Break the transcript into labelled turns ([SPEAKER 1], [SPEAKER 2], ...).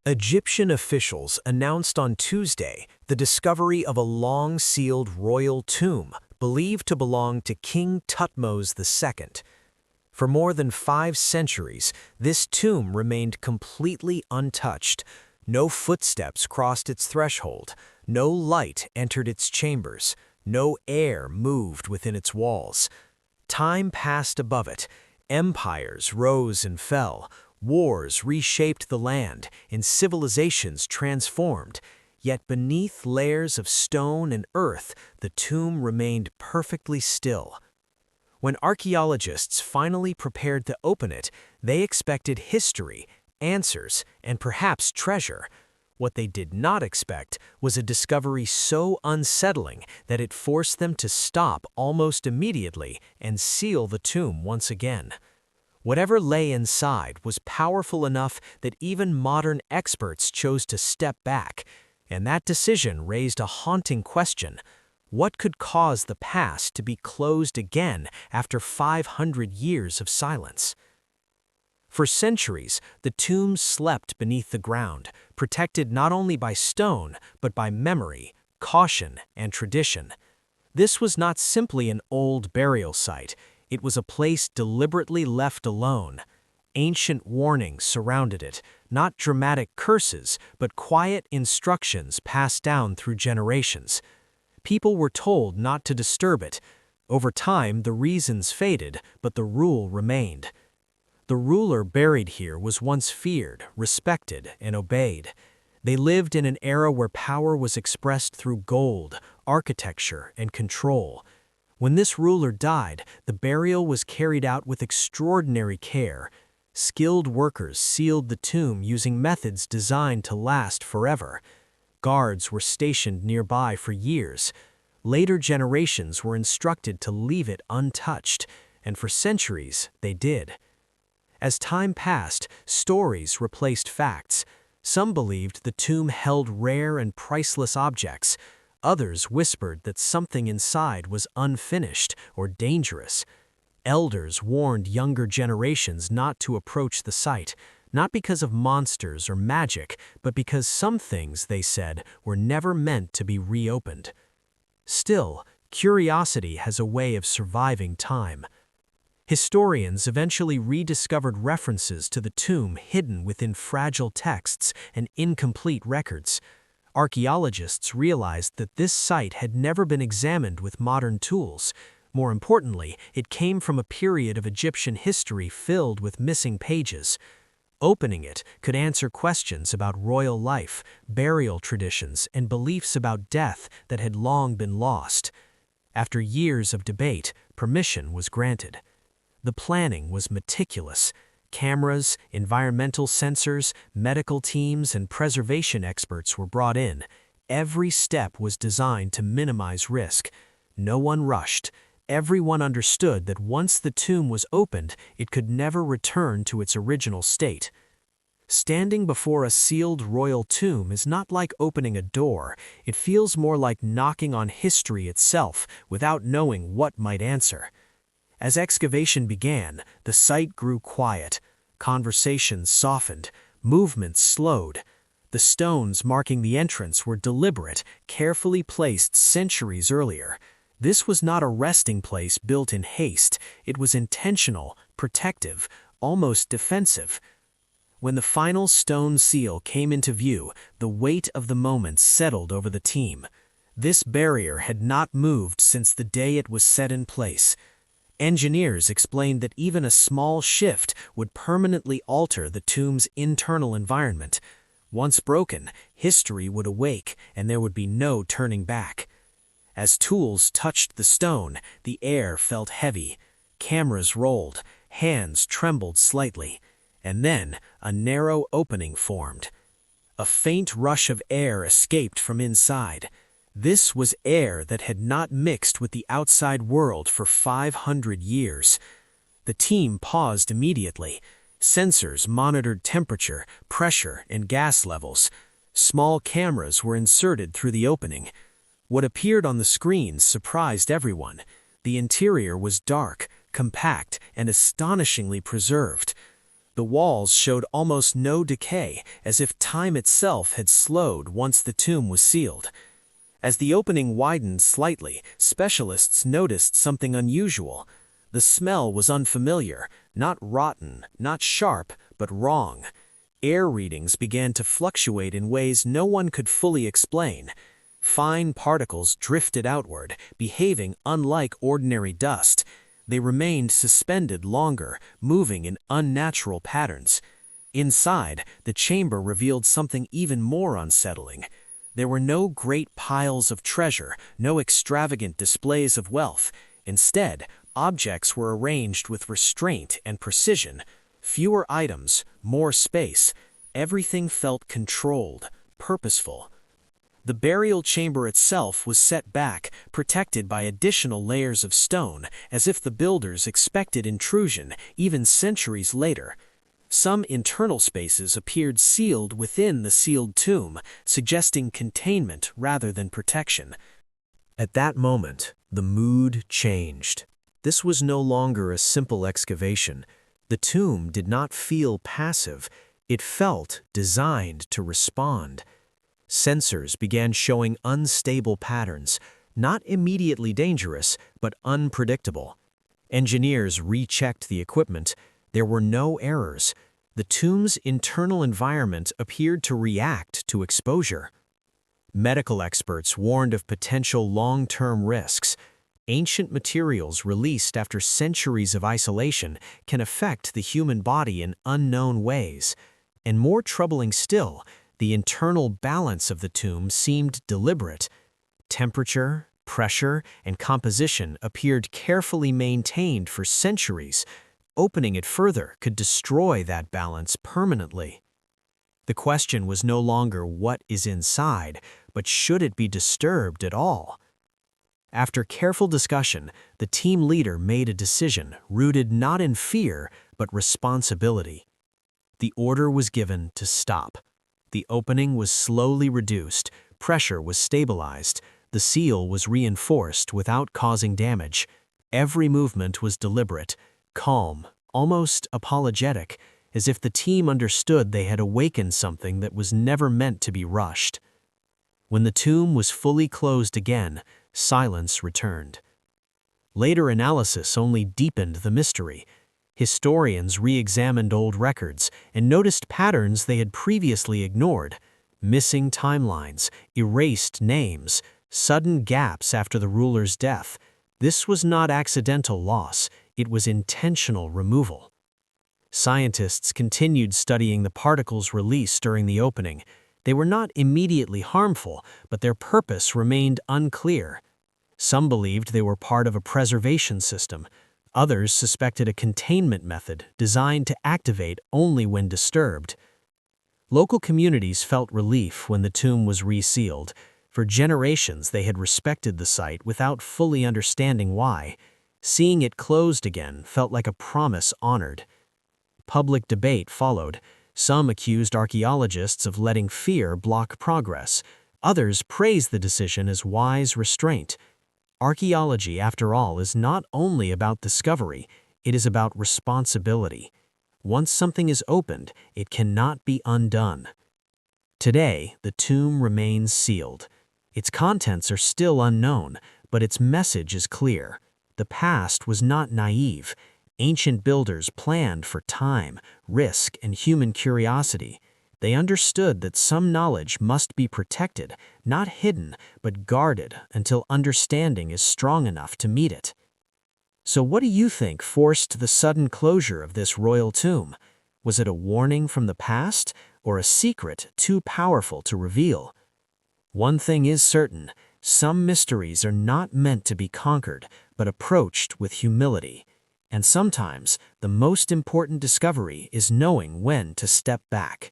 [SPEAKER 1] Egyptian officials announced on Tuesday the discovery of a long-sealed royal tomb believed to belong to King Thutmose II. For more than 5 centuries, this tomb remained completely untouched. No footsteps crossed its threshold, no light entered its chambers, no air moved within its walls. Time passed above it, empires rose and fell, wars reshaped the land, and civilizations transformed. Yet beneath layers of stone and earth, the tomb remained perfectly still. When archaeologists finally prepared to open it, they expected history, answers, and perhaps treasure. What they did not expect was a discovery so unsettling that it forced them to stop almost immediately and seal the tomb once again. Whatever lay inside was powerful enough that even modern experts chose to step back, and that decision raised a haunting question. What could cause the past to be closed again after 500 years of silence? For centuries, the tomb slept beneath the ground, protected not only by stone, but by memory, caution, and tradition. This was not simply an old burial site. It was a place deliberately left alone. Ancient warnings surrounded it, not dramatic curses, but quiet instructions passed down through generations. People were told not to disturb it. Over time, the reasons faded, but the rule remained. The ruler buried here was once feared, respected, and obeyed. They lived in an era where power was expressed through gold, architecture, and control. When this ruler died, the burial was carried out with extraordinary care. Skilled workers sealed the tomb using methods designed to last forever. Guards were stationed nearby for years. Later generations were instructed to leave it untouched, and for centuries they did. As time passed, stories replaced facts. Some believed the tomb held rare and priceless objects. Others whispered that something inside was unfinished or dangerous. Elders warned younger generations not to approach the site, not because of monsters or magic, but because some things, they said, were never meant to be reopened. Still, curiosity has a way of surviving time. Historians eventually rediscovered references to the tomb hidden within fragile texts and incomplete records. Archaeologists realized that this site had never been examined with modern tools. More importantly, it came from a period of Egyptian history filled with missing pages. Opening it could answer questions about royal life, burial traditions, and beliefs about death that had long been lost. After years of debate, permission was granted. The planning was meticulous. Cameras, environmental sensors, medical teams, and preservation experts were brought in. Every step was designed to minimize risk. No one rushed. Everyone understood that once the tomb was opened, it could never return to its original state. Standing before a sealed royal tomb is not like opening a door. It feels more like knocking on history itself without knowing what might answer. As excavation began, the site grew quiet. Conversations softened, movements slowed. The stones marking the entrance were deliberate, carefully placed centuries earlier. This was not a resting place built in haste. It was intentional, protective, almost defensive. When the final stone seal came into view, the weight of the moment settled over the team. This barrier had not moved since the day it was set in place. Engineers explained that even a small shift would permanently alter the tomb's internal environment. Once broken, history would awake and there would be no turning back. As tools touched the stone, the air felt heavy. Cameras rolled, hands trembled slightly, and then a narrow opening formed. A faint rush of air escaped from inside. This was air that had not mixed with the outside world for 500 years. The team paused immediately. Sensors monitored temperature, pressure, and gas levels. Small cameras were inserted through the opening. What appeared on the screens surprised everyone. The interior was dark, compact, and astonishingly preserved. The The walls showed almost no decay, as if time itself had slowed once the tomb was sealed. As the opening widened slightly, specialists noticed something unusual. The smell was unfamiliar, not rotten, not sharp, but wrong. Air readings began to fluctuate in ways no one could fully explain. Fine particles drifted outward, behaving unlike ordinary dust. They remained suspended longer, moving in unnatural patterns. Inside, the chamber revealed something even more unsettling. There were no great piles of treasure, no extravagant displays of wealth. Instead, objects were arranged with restraint and precision. Fewer items, more space. Everything felt controlled, purposeful. The burial chamber itself was set back, protected by additional layers of stone, as if the builders expected intrusion, even centuries later. Some internal spaces appeared sealed within the sealed tomb, suggesting containment rather than protection. At that moment, the mood changed. This was no longer a simple excavation. The tomb did not feel passive. It felt designed to respond. Sensors began showing unstable patterns, not immediately dangerous, but unpredictable. Engineers rechecked the equipment. There were no errors. The tomb's internal environment appeared to react to exposure. Medical experts warned of potential long-term risks. Ancient materials released after centuries of isolation can affect the human body in unknown ways. And more troubling still, the internal balance of the tomb seemed deliberate. Temperature, pressure, and composition appeared carefully maintained for centuries. Opening it further could destroy that balance permanently. The question was no longer what is inside, but should it be disturbed at all? After careful discussion, the team leader made a decision rooted not in fear, but responsibility. The order was given to stop. The opening was slowly reduced, pressure was stabilized, the seal was reinforced without causing damage. Every movement was deliberate, calm, almost apologetic, as if the team understood they had awakened something that was never meant to be rushed. When the tomb was fully closed again, silence returned. Later analysis only deepened the mystery. Historians re-examined old records and noticed patterns they had previously ignored: missing timelines, erased names, sudden gaps after the ruler's death. This was not accidental loss, it was intentional removal. Scientists continued studying the particles released during the opening. They were not immediately harmful, but their purpose remained unclear. Some believed they were part of a preservation system. Others suspected a containment method designed to activate only when disturbed. Local communities felt relief when the tomb was resealed. For generations they had respected the site without fully understanding why. Seeing it closed again felt like a promise honored. Public debate followed. Some accused archaeologists of letting fear block progress. Others praised the decision as wise restraint. Archaeology, after all, is not only about discovery, it is about responsibility. Once something is opened, it cannot be undone. Today, the tomb remains sealed. Its contents are still unknown, but its message is clear. The past was not naive. Ancient builders planned for time, risk, and human curiosity. They understood that some knowledge must be protected, not hidden, but guarded until understanding is strong enough to meet it. So what do you think forced the sudden closure of this royal tomb? Was it a warning from the past, or a secret too powerful to reveal? One thing is certain: some mysteries are not meant to be conquered, but approached with humility. And sometimes, the most important discovery is knowing when to step back.